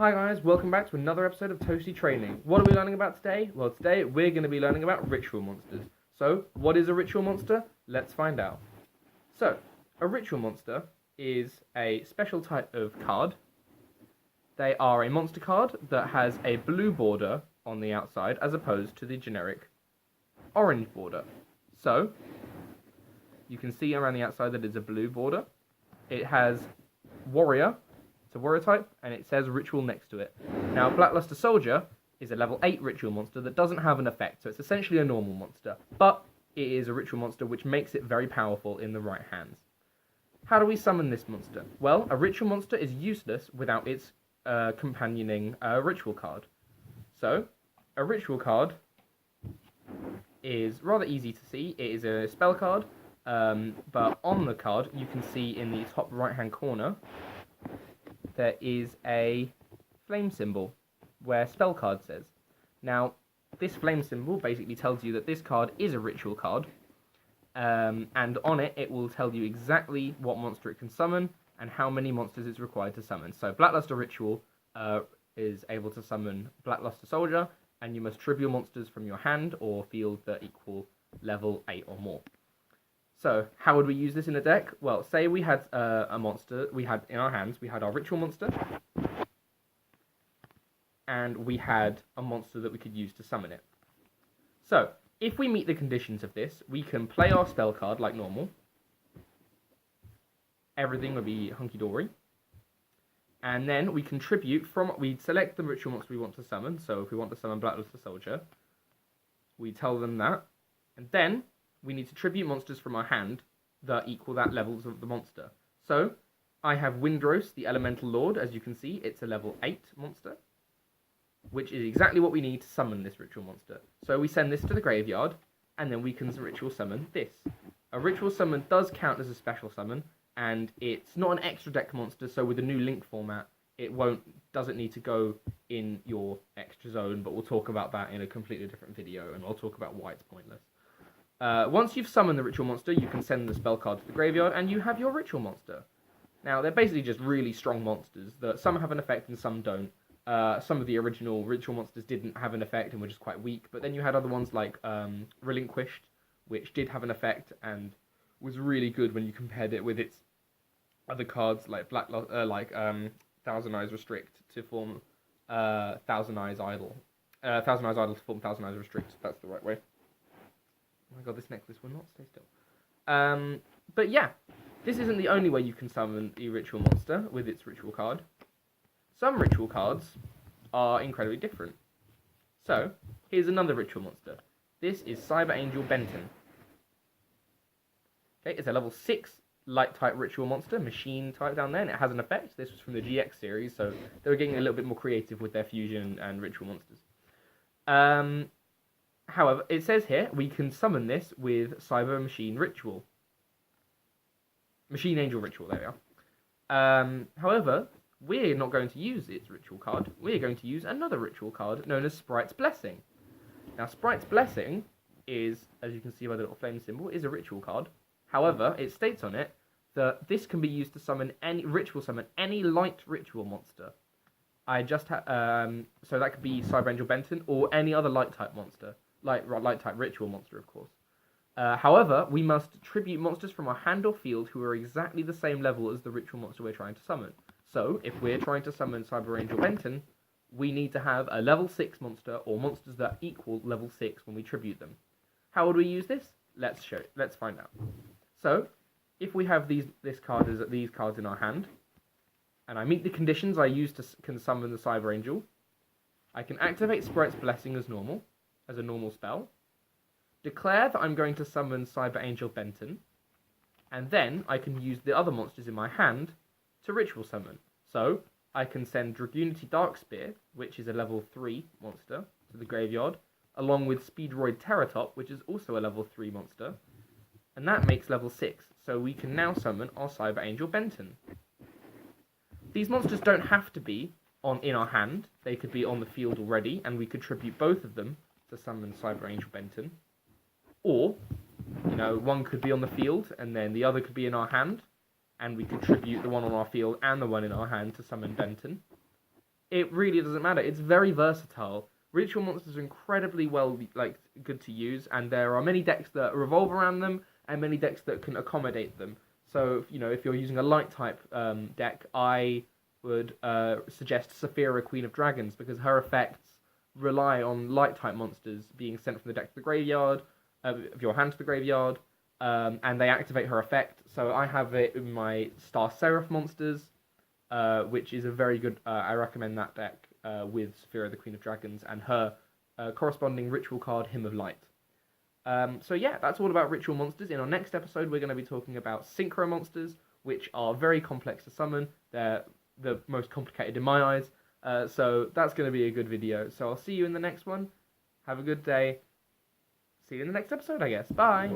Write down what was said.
Hi guys, welcome back to another episode of Toasty Training. What are we learning about today? Well, today we're going to be learning about ritual monsters. So, what is a ritual monster? Let's find out. So, a ritual monster is a special type of card. They are a monster card that has a blue border on the outside as opposed to the generic orange border. So, you can see around the outside that it's a blue border. It has warrior. It's a warrior type, and it says ritual next to it. Now, Blackluster Soldier is a level 8 ritual monster that doesn't have an effect, so it's essentially a normal monster, but it is a ritual monster which makes it very powerful in the right hands. How do we summon this monster? Well, a ritual monster is useless without its companioning ritual card. So, a ritual card is rather easy to see. It is a spell card, but on the card, you can see in the top right-hand corner, there is a flame symbol where spell card says. Now, this flame symbol basically tells you that this card is a ritual card, and on it, it will tell you exactly what monster it can summon and how many monsters it's required to summon. So, Blackluster Ritual is able to summon Blackluster Soldier, and you must tribute monsters from your hand or field that equal level 8 or more. So, how would we use this in a deck? Well, say we had a monster, we had in our hands, we had our ritual monster, and we had a monster that we could use to summon it. So, if we meet the conditions of this, we can play our spell card like normal. Everything would be hunky-dory. And then we contribute from, we select the ritual monster we want to summon. So, if we want to summon Blackluster Soldier, we tell them that, and then we need to tribute monsters from our hand that equal that levels of the monster. So, I have Windrose, the Elemental Lord. As you can see, it's a level 8 monster, which is exactly what we need to summon this ritual monster. So we send this to the graveyard, and then we can ritual summon this. A ritual summon does count as a special summon, and it's not an extra deck monster, so with the new link format, it doesn't need to go in your extra zone, but we'll talk about that in a completely different video, and we'll talk about why it's pointless. Once you've summoned the ritual monster, you can send the spell card to the graveyard, and you have your ritual monster. Now, they're basically just really strong monsters, that some have an effect and some don't. Some of the original ritual monsters didn't have an effect and were just quite weak, but then you had other ones like Relinquished, which did have an effect and was really good when you compared it with its other cards like Thousand Eyes Restrict to form Thousand Eyes Idol. Thousand Eyes Idol to form Thousand Eyes Restrict, that's the right way. Oh my god, this necklace will not stay still. But yeah, this isn't the only way you can summon a ritual monster with its ritual card. Some ritual cards are incredibly different. So, here's another ritual monster. This is Cyber Angel Benton. Okay, it's a level 6 light type ritual monster, machine type down there, and it has an effect. This was from the GX series, so they were getting a little bit more creative with their fusion and ritual monsters. However, it says here, we can summon this with Cyber Machine Ritual. Machine Angel Ritual, there we are. However, we're not going to use its ritual card. We're going to use another ritual card known as Sprite's Blessing. Now, Sprite's Blessing is, as you can see by the little flame symbol, is a ritual card. However, it states on it that this can be used to summon any light ritual monster. So that could be Cyber Angel Benton or any other light type monster. Light type ritual monster, of course. However, we must tribute monsters from our hand or field who are exactly the same level as the ritual monster we're trying to summon. So, if we're trying to summon Cyber Angel Benton, we need to have a level 6 monster or monsters that equal level 6 when we tribute them. How would we use this? Let's find out. So, if we have these cards in our hand, and I meet the conditions I use can summon the Cyber Angel, I can activate Sprite's Blessing as a normal spell, declare that I'm going to summon Cyber Angel Benton, and then I can use the other monsters in my hand to ritual summon. So, I can send Dragunity Darkspear, which is a level 3 monster, to the graveyard, along with Speedroid Terratop, which is also a level 3 monster, and that makes level 6, so we can now summon our Cyber Angel Benton. These monsters don't have to be in our hand, they could be on the field already, and we could tribute both of them to summon Cyber Angel Benton. Or, one could be on the field, and then the other could be in our hand, and we could tribute the one on our field and the one in our hand to summon Benton. it really doesn't matter. It's very versatile. Ritual monsters are incredibly good to use, and there are many decks that revolve around them, and many decks that can accommodate them. So, if you're using a light type deck, I would suggest Saphira, Queen of Dragons, because her effects rely on light type monsters being sent from the deck to the graveyard, of your hand to the graveyard, and they activate her effect. So I have it in my Star Seraph monsters, which is a very good. I recommend that deck with Saphira, the Queen of Dragons, and her corresponding ritual card, Hymn of Light. So yeah, that's all about ritual monsters. In our next episode, we're going to be talking about synchro monsters, which are very complex to summon. They're the most complicated in my eyes. So that's going to be a good video. So I'll see you in the next one. Have a good day. See you in the next episode, I guess. Bye.